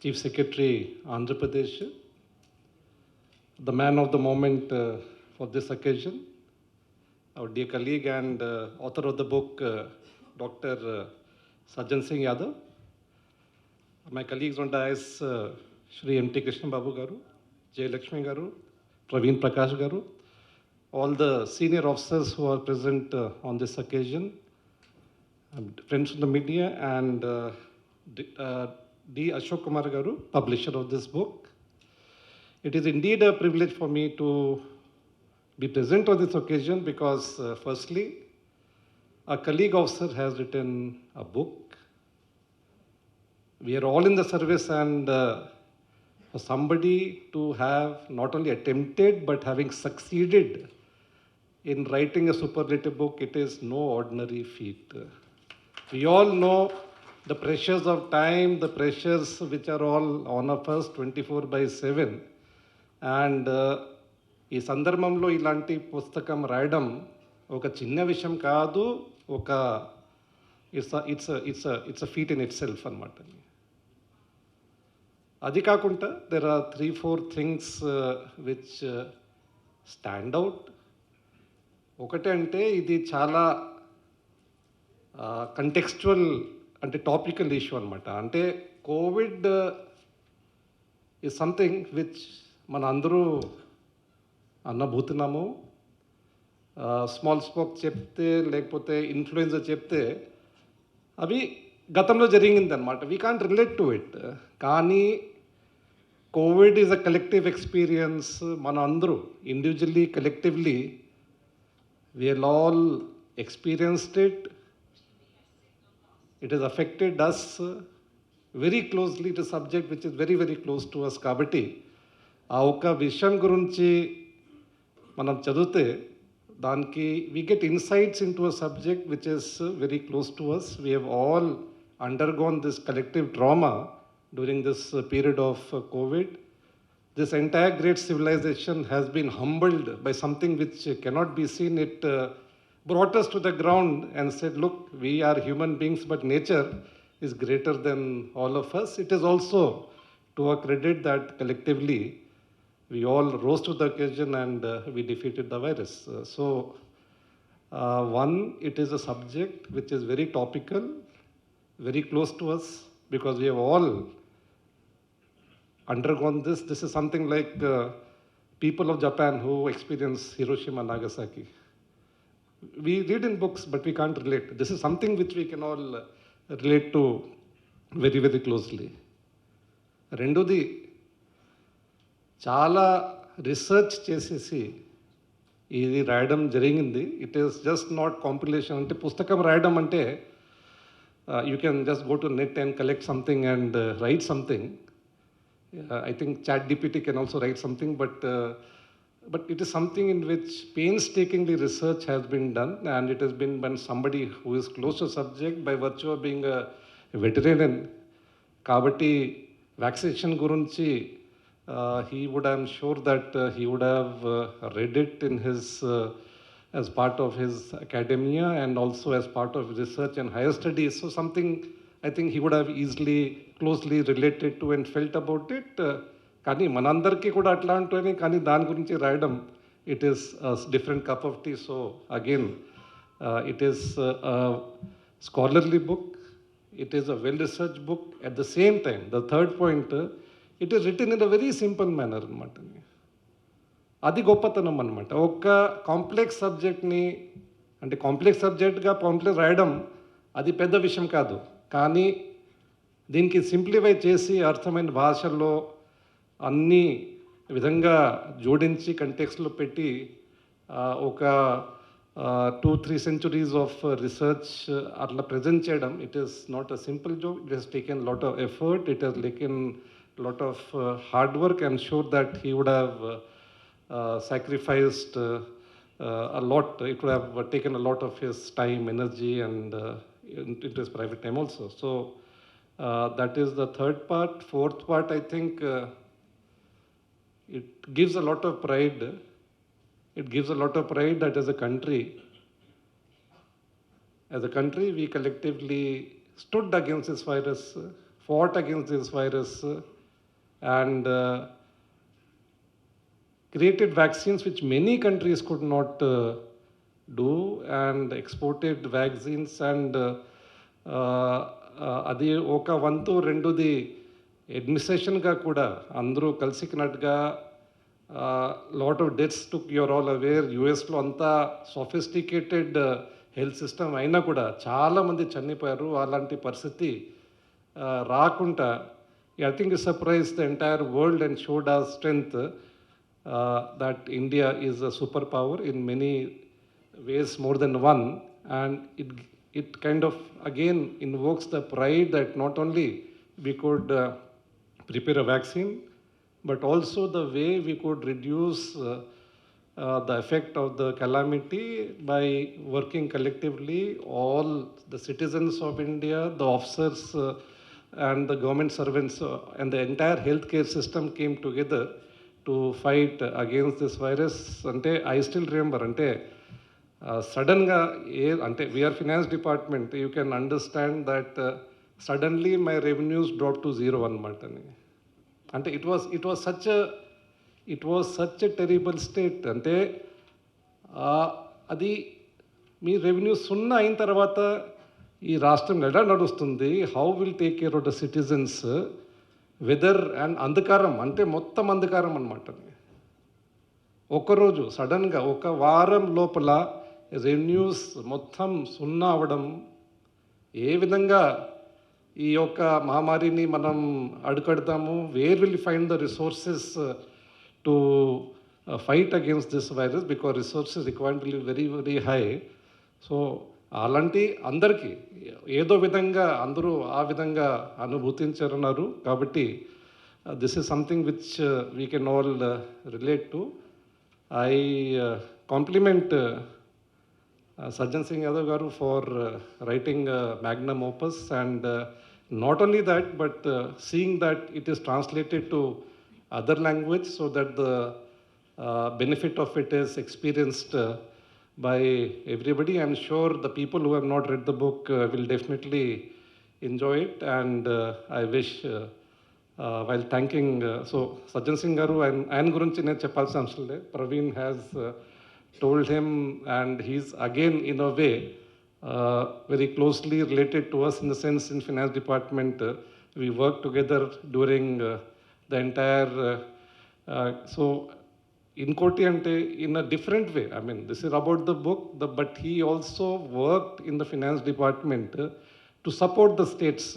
Chief Secretary, Andhra Pradesh, the man of the moment for this occasion, our dear colleague and author of the book, Dr. Sajjan Singh Yadav, my colleagues on dais, Shri M.T. Krishna Babu Garu, Jayalakshmi Garu, Praveen Prakash Garu, all the senior officers who are present on this occasion, friends from the media, and D. Ashok Kumar Garu, publisher of this book. It is indeed a privilege for me to be present on this occasion because, firstly, a colleague of sir has written a book. We are all in the service, and for somebody to have not only attempted but having succeeded in writing a superlative book, it is no ordinary feat. We all know the pressures of time, the pressures which are all on of us 24/7. And ఈ సందర్భంలో ఇలాంటి పుస్తకం రాయడం ఒక చిన్న విషయం కాదు, ఒక it's a feat in itself అనమాట. అది కాకుండా there are 3-4 things which stand out. ఒకటి అంటే ఇది చాలా కంటెక్స్చువల్, అంటే టాపికల్ ఇష్యూ అనమాట. అంటే కోవిడ్ ఈజ్ సంథింగ్ విచ్ మన అందరూ అన్నబోతున్నాము. స్మాల్ స్పాక్ చెప్తే, లేకపోతే ఇన్ఫ్లుయెన్జా చెప్తే అవి గతంలో జరిగింది అనమాట. We can't relate to it. కానీ COVID is a collective experience. మన అందరూ individually, collectively, we all experienced it. It has affected us very closely. It is a subject which is very, very close to us. కాబట్టి ఆ ఒక్క విషయం గురించి మనం చదివితే దానికి we get insights into a subject which is very close to us. We have all undergone this collective trauma during this period of COVID. This entire great civilization has been humbled by something which cannot be seen. It brought us to the ground and said, look, we are human beings, but nature is greater than all of us. It is also to our credit that collectively we all rose to the occasion and we defeated the virus. One, it is a subject which is very topical, very close to us, because we have all undergone this. This is something like people of Japan who experience Hiroshima, Nagasaki. We read in books, but we can't relate. This is something which we can all relate to very, very closely. రెండోది, చాలా research చేసేసి ఇది రాయడం జరిగింది. It is just not compilation. అంటే పుస్తకం రాయడం అంటే you can just go to net and collect something and write something. I think ChatGPT can also write something, but it is something in which painstakingly research has been done, and it has been by somebody who is close to the subject by virtue of being a veterinarian. Kabatti vaccination gurunchi, he would, I'm sure that he would have read it in his as part of his academia and also as part of research and higher studies. So something I think he would have easily, closely related to and felt about it. కానీ మనందరికీ కూడా అట్లా ఉంటుంది, కానీ దాని గురించి రాయడం, it is different cup of tea. So again it is scholarly book, it is a well research book. At the same time, the third point, it is written in a very simple manner అనమాట. అది గొప్పతనం అనమాట. ఒక complex సబ్జెక్ట్ని, అంటే complex సబ్జెక్ట్గా pamphlet రాయడం అది పెద్ద విషయం కాదు. కానీ దీనికి సింప్లిఫై చేసి అర్థమైన భాషల్లో అన్ని విధంగా జోడించి కంటెక్స్లో పెట్టి ఒక 2-3 centuries ఆఫ్ రీసెర్చ్ అట్లా ప్రజెంట్ చేయడం, it is not a simple job. It has taken lot of effort, it has taken lot of hard work. I'm sure that he would have sacrificed a lot. It would have taken a lot of his time, energy, and into his private time also. So that is the third part. Fourth part, I think it gives a lot of pride. It gives a lot of pride that as a country, we collectively stood against this virus, fought against this virus, and created vaccines which many countries could not do, and exported vaccines. And అది ఒక వంతు. రెండోది, అడ్మినిస్ట్రేషన్గా కూడా అందరూ కలిసినట్టుగా lot of deaths took, you're all aware. యూఎస్లో అంతా సొఫిస్టికేటెడ్ హెల్త్ సిస్టమ్ అయినా కూడా చాలామంది చనిపోయారు. అలాంటి పరిస్థితి రాకుండా I think it surprised the entire world and showed our strength, that India is a superpower in many ways, more than one. and it kind of again invokes the pride that not only we could prepare a vaccine, but also the way we could reduce the effect of the calamity by working collectively, all the citizens of India, the officers and the government servants and the entire healthcare system came together to fight against this virus. Ante I still remember, ante సడన్గా అంటే we are finance department, you can understand that suddenly my revenues drop to zero అనమాట అని. అంటే it was such a terrible state. అంటే అది మీ revenue సున్నా అయిన తర్వాత ఈ రాష్ట్రం ఎలా నడుస్తుంది, how will take care of the citizens, whether and అంధకారం, అంటే మొత్తం అంధకారం అనమాట. ఒకరోజు సడన్గా ఒక వారం లోపల రెవెన్యూస్ మొత్తం సున్నా అవ్వడం, ఏ విధంగా ఈ యొక్క మహమ్మారిని మనం అడుకడతాము, where will find the resources to fight against this virus, because resources requirement will very very high. So అలాంటి అందరికీ ఏదో విధంగా అందరూ ఆ విధంగా అనుభూతించారన్నారు. కాబట్టి this is something which we can all relate to. I compliment Sajjan Singh Yadav garu for writing magnum opus, and not only that, but seeing that it is translated to other language so that the benefit of it is experienced by everybody. I'm sure the people who have not read the book will definitely enjoy it, and I wish while thanking, so Sajjan Singh garu, ఆయన గురించి నేను చెప్పాల్సిన అవసరం లేదు. Praveen has told him, and he's again in a way very closely related to us in the sense in finance department we worked together during the entire so inkoti ante in a different way. I mean, this is about the book, but he also worked in the finance department to support the states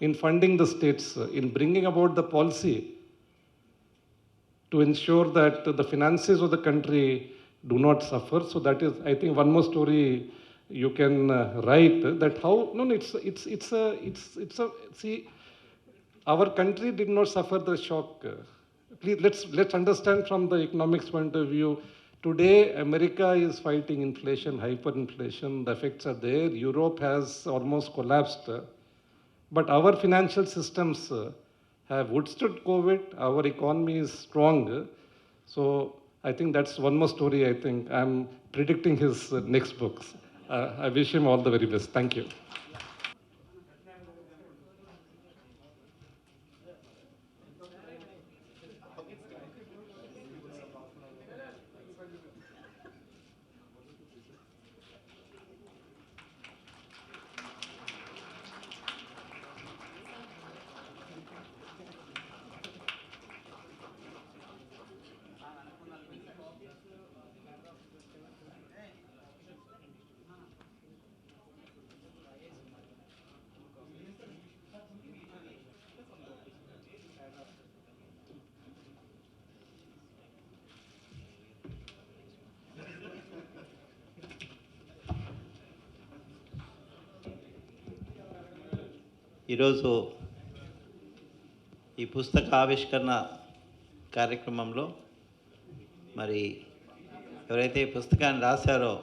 in funding the states, in bringing about the policy to ensure that the finances of the country do not suffer. So that is, I think, one more story you can write, that how, no, it's a, see, our country did not suffer the shock. Please, let's understand from the economics point of view. Today, America is fighting inflation, hyperinflation, the effects are there. Europe has almost collapsed. But our financial systems have withstood COVID. Our economy is strong. So I think that's one more story. I think I'm predicting his next books. I wish him all the very best. Thank you. ఈరోజు ఈ పుస్తక ఆవిష్కరణ కార్యక్రమంలో మరి ఎవరైతే ఈ పుస్తకాన్ని రాశారో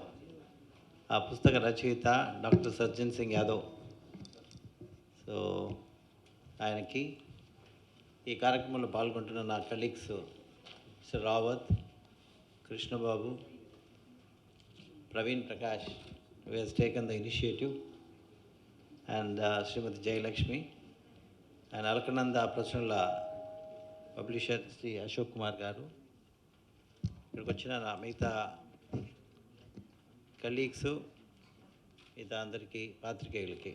ఆ పుస్తక రచయిత డాక్టర్ సజ్జన్ సింగ్ యాదవ్, సో ఆయనకి ఈ కార్యక్రమంలో పాల్గొంటున్న నా colleagues mister Rawat, Krishnababu, Praveen Prakash, who has taken the initiative, and Srimati Jayalakshmi, and Alkananda ప్రచురణల పబ్లిషర్ శ్రీ అశోక్ కుమార్ గారు, ఇక్కడికి వచ్చిన నా మిగతా కలీగ్స్, మిగతా అందరికీ పాత్రికేయులకి.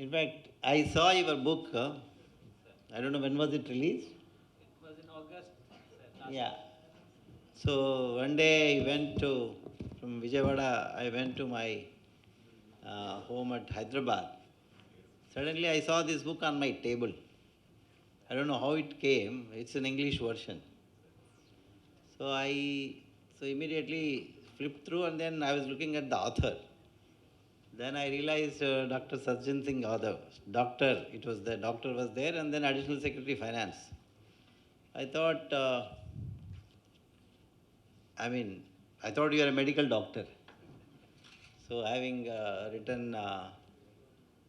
In fact I saw your book, I don't know when was it release. It was in August. Yeah. So one day I went to, from Vijayawada, I went to my home at Hyderabad. Suddenly I saw this book on my table. I don't know how it came. It's an English version. So I So immediately flipped through, and then I was looking at the author. Then I realized Dr. Sajjan Singh Yadav, doctor, the doctor was there, and then Additional Secretary Finance. I thought, I thought you are a medical doctor. So having written,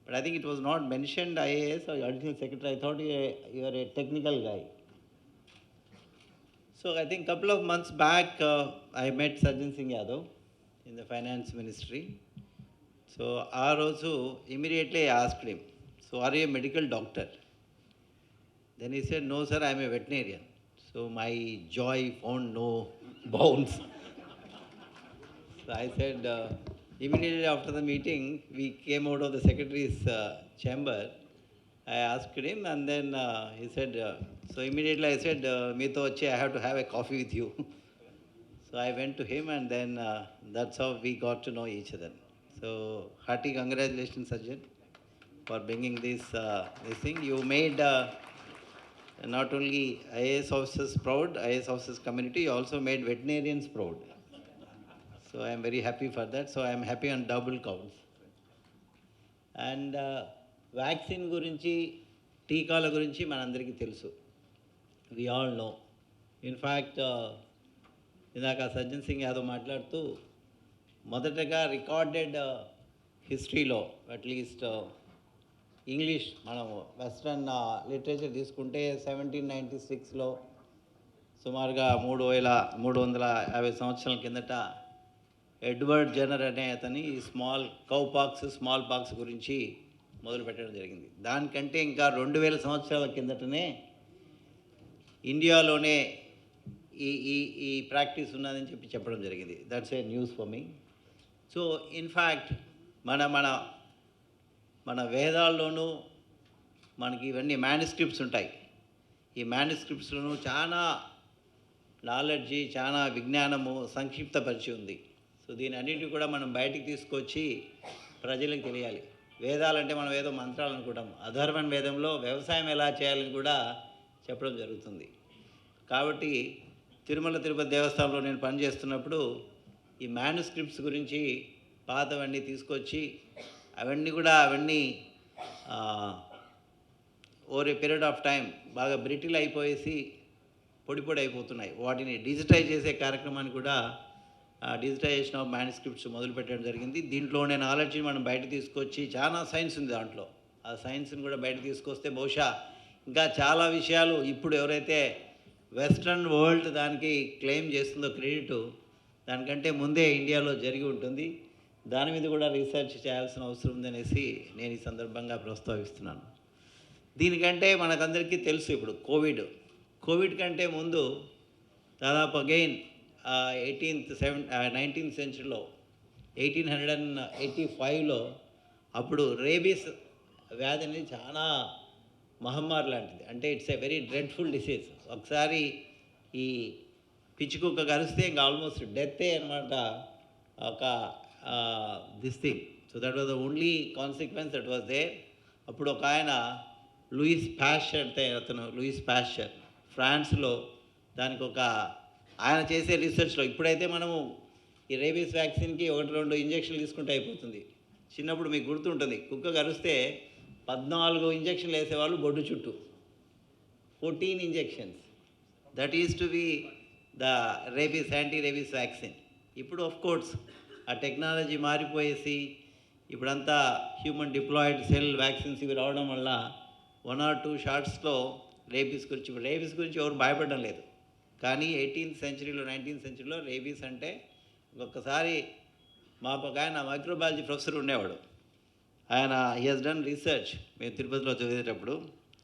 but I think it was not mentioned IAS or Additional Secretary. I thought you are a technical guy. So I think a couple of months back, I met Sajjan Singh Yadav in the finance ministry. So also immediately I asked him, so are you a medical doctor? Then he said, no sir, I am a veterinarian. So my joy found no bounds. So I said, immediately after the meeting, we came out of the secretary's chamber. I asked him, and then he said, so immediately I said, Meeto Vachi, I have to have a coffee with you. So I went to him, and then that's how we got to know each other. So hearty congratulations, Sajjan, for bringing this thing. You made not only IAS officers proud, IAS officers community, you also made veterinarians proud. So I am very happy for that. So I am happy on double counts. And vaccine గురించి, టీకాల గురించి మనందరికీ తెలుసు. We all know. In fact ఇందాక సజ్జన్ సింగ్ యాదవ్ మాట్లాడుతూ మొదటగా recorded హిస్టరీలో at least English మనం వెస్ట్రన్ లిటరేచర్ తీసుకుంటే 1796లో సుమారుగా 350 సంవత్సరాల కిందట ఎడ్వర్డ్ జెన్నర్ అనే అతని స్మాల్ పాక్స్ గురించి మొదలుపెట్టడం జరిగింది. దానికంటే ఇంకా 2000 సంవత్సరాల కిందటనే ఇండియాలోనే ఈ ప్రాక్టీస్ ఉన్నదని చెప్పడం జరిగింది. That's a news for me. So in fact మన వేదాల్లోనూ మనకి ఇవన్నీ మ్యానుస్క్రిప్ట్స్ ఉంటాయి. ఈ మ్యానుస్క్రిప్ట్స్లోనూ చాలా నాలెడ్జి, చాలా విజ్ఞానము సంక్షిప్తపరిచి ఉంది. సో దీని అన్నింటినీ కూడా మనం బయటికి తీసుకొచ్చి ప్రజలకు తెలియాలి. వేదాలంటే మనం ఏదో మంత్రాలు అనుకుంటాం. అధర్వణ వేదంలో వ్యవసాయం ఎలా చేయాలని కూడా చెప్పడం జరుగుతుంది. కాబట్టి తిరుమల తిరుపతి దేవస్థానంలో నేను పనిచేస్తున్నప్పుడు ఈ మ్యానుస్క్రిప్ట్స్ గురించి పాతవన్నీ తీసుకొచ్చి అవన్నీ over a period of time బాగా బ్రిటిల్ అయిపోయేసి పొడి అయిపోతున్నాయి. వాటిని డిజిటైజ్ చేసే కార్యక్రమాన్ని కూడా డిజిటైజేషన్ ఆఫ్ మ్యానుస్క్రిప్ట్స్ మొదలుపెట్టడం జరిగింది. దీంట్లోనే నాలెడ్జ్ని మనం బయట తీసుకొచ్చి, చాలా సైన్స్ ఉంది దాంట్లో, ఆ సైన్స్ని కూడా బయట తీసుకొస్తే బహుశా ఇంకా చాలా విషయాలు ఇప్పుడు ఎవరైతే వెస్ట్రన్ వరల్డ్ దానికి క్లెయిమ్ చేస్తుందో క్రెడిట్, దానికంటే ముందే ఇండియాలో జరిగి ఉంటుంది. దాని మీద కూడా రీసెర్చ్ చేయాల్సిన అవసరం ఉందనేసి నేను ఈ సందర్భంగా ప్రస్తావిస్తున్నాను. దీనికంటే మనకందరికీ తెలుసు, ఇప్పుడు కోవిడ్ కంటే ముందు దాదాపు అగైన్ 19th సెంచరీలో 1885లో అప్పుడు రేబీస్ వ్యాధి అనేది చాలా మహమ్మారి లాంటిది. అంటే it's a very dreadful disease. ఒకసారి ఈ పిచ్చి కుక్క కరిస్తే ఇంకా ఆల్మోస్ట్ డెత్తే అనమాట ఒక this thing. So that was the only consequence that was there. అప్పుడు ఒక ఆయన లూయిస్ ప్యాస్చర్ ఫ్రాన్స్లో దానికి ఒక ఆయన చేసే రీసెర్చ్లో, ఇప్పుడైతే మనము ఈ రేబీస్ వ్యాక్సిన్కి 1-2 ఇంజక్షన్లు తీసుకుంటే అయిపోతుంది. చిన్నప్పుడు మీకు గుర్తుంటుంది, కుక్క కరిస్తే 14 ఇంజక్షన్లు వేసేవాళ్ళు బొడ్డు చుట్టూ, 14 injections. That is to be the anti rabies vaccine. ఇప్పుడు ఆఫ్ కోర్స్ ఆ టెక్నాలజీ మారిపోయేసి ఇప్పుడంతా హ్యూమన్ డిప్లాయిడ్ సెల్ వ్యాక్సిన్స్ ఇవి రావడం వల్ల 1 or 2 షాట్స్లో రేబీస్ గురించి ఎవరు భయపడడం లేదు. కానీ 19th సెంచరీలో రేబీస్ అంటే ఒక్కసారి ఒక ఆయన మైక్రోబయాలజీ ప్రొఫెసర్ ఉండేవాడు. ఆయన హీ హాజ్ డన్ రీసెర్చ్, మేము తిరుపతిలో చదివేటప్పుడు.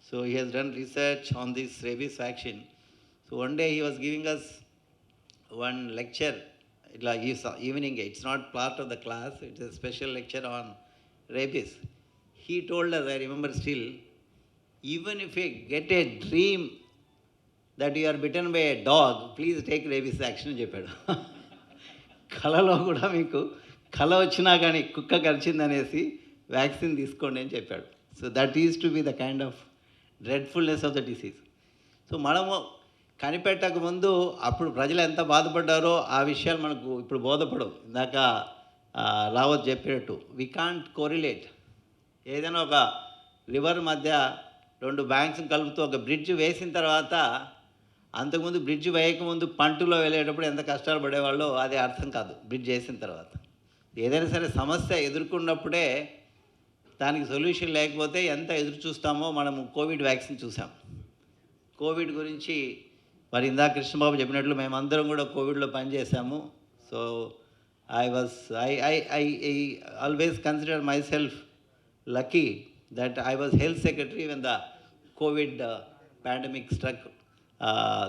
So he has done research on this rabies vaccine. So one day he was giving us one lecture, ఇట్లా evening. It's not part of the class, it's a special lecture on rabies. He told us, I remember still, even if you get a dream that you are bitten by a dog, please take rabies vaccine అని చెప్పాడు. కళలో కూడా మీకు కళ వచ్చినా కానీ కుక్క కరిచిందనేసి vaccine తీసుకోండి అని చెప్పాడు. So that is to be the kind of dreadfulness of the disease. So మనము కనిపెట్టక ముందు అప్పుడు ప్రజలు ఎంత బాధపడ్డారో ఆ విషయాలు మనకు ఇప్పుడు బోధపడవు. ఇందాక రావత్ చెప్పినట్టు వి కాంట్ కోరిలేట్. ఏదైనా ఒక రివర్ మధ్య 2 బ్యాంక్స్ని కలుపుతూ ఒక బ్రిడ్జ్ వేసిన తర్వాత అంతకుముందు బ్రిడ్జ్ వేయకముందు పంటులో వెళ్ళేటప్పుడు ఎంత కష్టాలు పడేవాళ్ళో అది అర్థం కాదు బ్రిడ్జ్ వేసిన తర్వాత. ఏదైనా సరే సమస్య ఎదుర్కొన్నప్పుడే దానికి సొల్యూషన్ లేకపోతే ఎంత ఎదురు చూస్తామో మనము కోవిడ్ వ్యాక్సిన్ చూసాం. కోవిడ్ గురించి మరి ఇందాక కృష్ణబాబు చెప్పినట్లు మేమందరం కూడా కోవిడ్లో పనిచేసాము. So I always consider myself lucky that I was health secretary when the COVID pandemic struck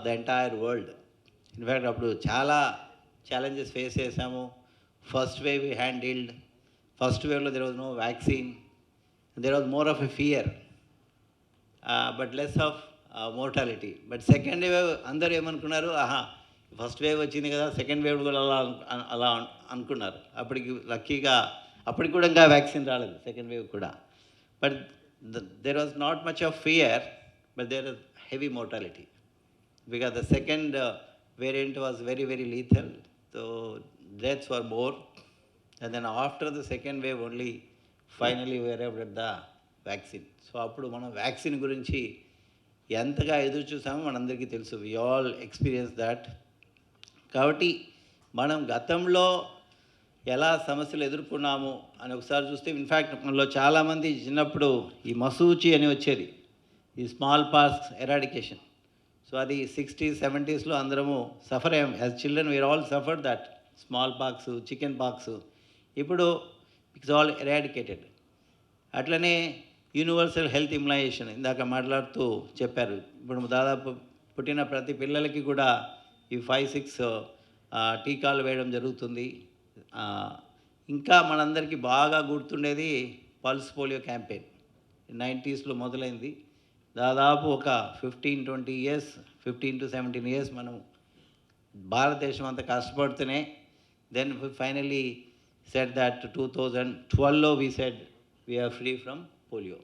the entire world. In fact, అప్పుడు చాలా challenges face చేసాము. First wave we handled. First wave లో there was no vaccine. There was more of a fear, but less of mortality. But second wave అందరూ ఏమనుకున్నారు, first wave వచ్చింది కదా, second wave కూడా అలా అనుకున్నారు. అప్పటికి లక్కీగా అప్పటికి కూడా ఇంకా వ్యాక్సిన్ రాలేదు సెకండ్ వేవ్ కూడా. But there was not much of fear, but there was heavy mortality because the second variant was very very lethal. So deaths were more. And then after the second wave only finally were at the vaccine. సో అప్పుడు మనం vaccine గురించి ఎంతగా ఎదురు చూసామో మనందరికీ తెలుసు. We all experience that. కాబట్టి మనం గతంలో ఎలా సమస్యలు ఎదుర్కొన్నాము అని ఒకసారి చూస్తే, ఇన్ఫ్యాక్ట్ మనలో చాలామంది చిన్నప్పుడు ఈ మసూచి అని వచ్చేది, ఈ స్మాల్ పాక్స్ ఎరాడికేషన్. సో అది 60s 70sలో అందరము సఫర్ అయ్యాం. As children we are all suffer that smallpox, chickenpox. ఇప్పుడు ఇట్స్ ఆల్ ఎరాడికేటెడ్. అట్లనే యూనివర్సల్ హెల్త్ ఇమ్యునైజేషన్ ఇందాక మాట్లాడుతూ చెప్పారు. ఇప్పుడు దాదాపు పుట్టిన ప్రతి పిల్లలకి కూడా ఈ 5-6 టీకాలు వేయడం జరుగుతుంది. ఇంకా మనందరికీ బాగా గుర్తుండేది పల్స్ పోలియో క్యాంపెయిన్ 90sలో మొదలైంది. దాదాపు ఒక 15-20 years, 15 to 17 years మనం భారతదేశం అంతా కష్టపడుతూనే దెన్ ఫైనలీ సెడ్ దట్ 2012లో we said we're free from polio.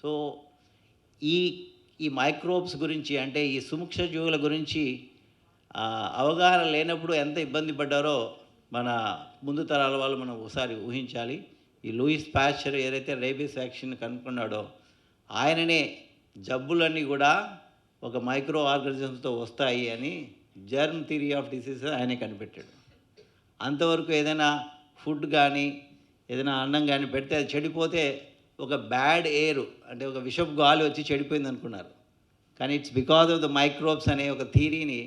So ఈ మైక్రోబ్స్ గురించి, అంటే ఈ సూక్ష్మ జీవుల గురించి అవగాహన లేనప్పుడు ఎంత ఇబ్బంది పడ్డారో మన ముందు తరాల వాళ్ళు మనం ఒకసారి ఊహించాలి. ఈ లూయిస్ పాస్చర్ ఏదైతే రేబీస్ వ్యాక్సిన్ కనుక్కున్నాడో ఆయననే జబ్బులన్నీ కూడా ఒక మైక్రో ఆర్గానిజమ్స్తో వస్తాయి అని జర్మ్ థియరీ ఆఫ్ డిసీజెస్ ఆయనే కనిపెట్టాడు. అంతవరకు ఏదైనా ఫుడ్ కానీ ఏదైనా అన్నం కానీ పెడితే అది చెడిపోతే ఒక బ్యాడ్ ఎయిర్, అంటే ఒక విషపు గాలి వచ్చి చెడిపోయింది అనుకున్నారు. కానీ it's because of the microbes అనే ఒక థియరీని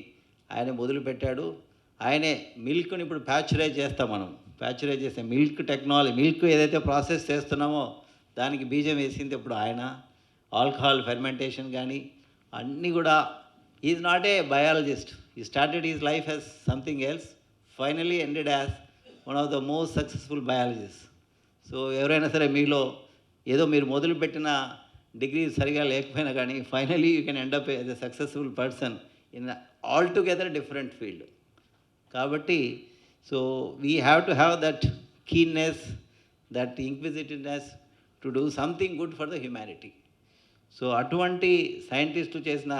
ఆయన మొదలుపెట్టాడు. ఆయనే మిల్క్ని ఇప్పుడు ప్యాచరైజ్ చేస్తాం మనం. ప్యాచరైజ్ చేస్తే మిల్క్ టెక్నాలజీ, మిల్క్ ఏదైతే ప్రాసెస్ చేస్తున్నామో దానికి బీజం వేసింది ఇప్పుడు ఆయన. ఆల్కహాల్ ఫెర్మెంటేషన్ కానీ అన్నీ కూడా. Is not a biologist. He started his life as something else, finally ended as one of the most successful biologist. So ఎవరైనా సరే మీలో ఏదో మీరు మొదలుపెట్టిన డిగ్రీ సరిగా లేకపోయినా కానీ finally you can end up as a successful person in all together different field. కాబట్టి so we have to have that keenness, that inquisitiveness to do something good for the humanity. So అటువంటి సైంటిస్టులు చేసిన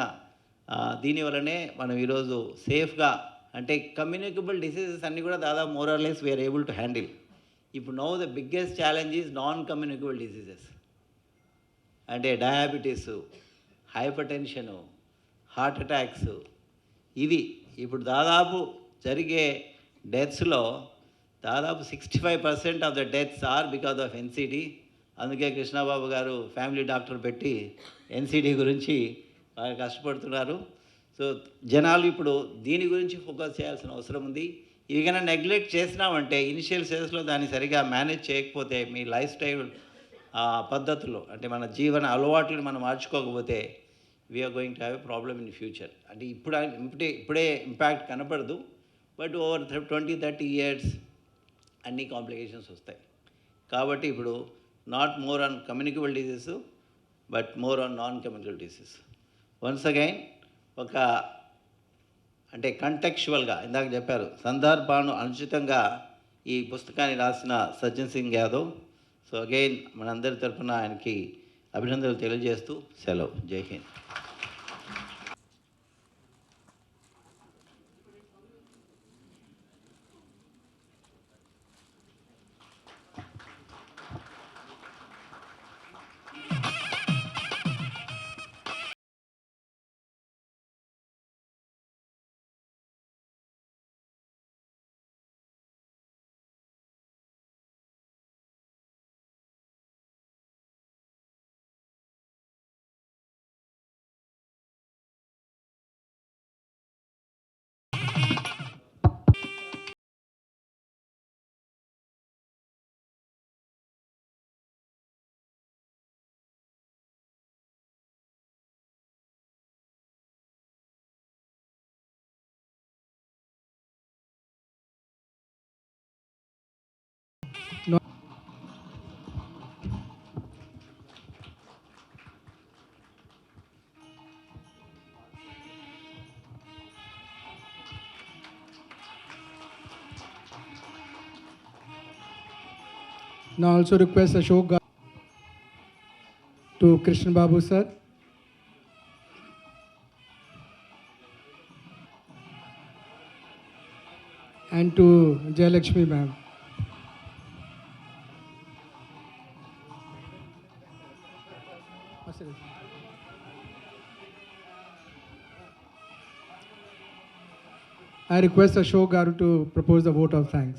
దీనివల్లనే మనం ఈరోజు సేఫ్గా, అంటే communicable diseases అన్నీ కూడా దాదాపు more or less we're able to handle. ఇప్పుడు now the biggest challenge is non communicable diseases, అంటే diabetes, hypertension, heart attacks. ఇవి ఇప్పుడు దాదాపు జరిగే డెత్స్లో దాదాపు 65% of the deaths are because of NCD. అందుకే కృష్ణబాబు గారు ఫ్యామిలీ డాక్టర్ పెట్టి ఎన్సిడి గురించి బాగా కష్టపడుతున్నారు. సో జనాలు ఇప్పుడు దీని గురించి ఫోకస్ చేయాల్సిన అవసరం ఉంది. ఇవి కన్నా నెగ్లెక్ట్ చేసినామంటే, ఇనిషియల్ స్టేజ్లో దాన్ని సరిగా మేనేజ్ చేయకపోతే, మీ లైఫ్ స్టైల్ పద్ధతులు, అంటే మన జీవన అలవాట్లను మనం మార్చుకోకపోతే we're going to have a problem in future. అంటే ఇప్పుడే ఇంపాక్ట్ కనపడదు, బట్ ఓవర్ 20-30 years అన్ని కాంప్లికేషన్స్ వస్తాయి. కాబట్టి ఇప్పుడు not more on communicable diseases but more on non communicable diseases. Once again ఒక అంటే కంటెక్చువల్గా ఇందాక చెప్పారు, సందర్భాను అనుచితంగా ఈ పుస్తకాన్ని రాసిన సజ్జన్ సింగ్ యాదవ్. సో అగైన్ మనందరి తరఫున ఆయనకి అభినందనలు తెలియజేస్తూ సెలవు. జై Hind. Now also request Ashok Garu to Krishna Babu sir. And to Jayalakshmi ma'am. I request Ashok Garu to propose the vote of thanks.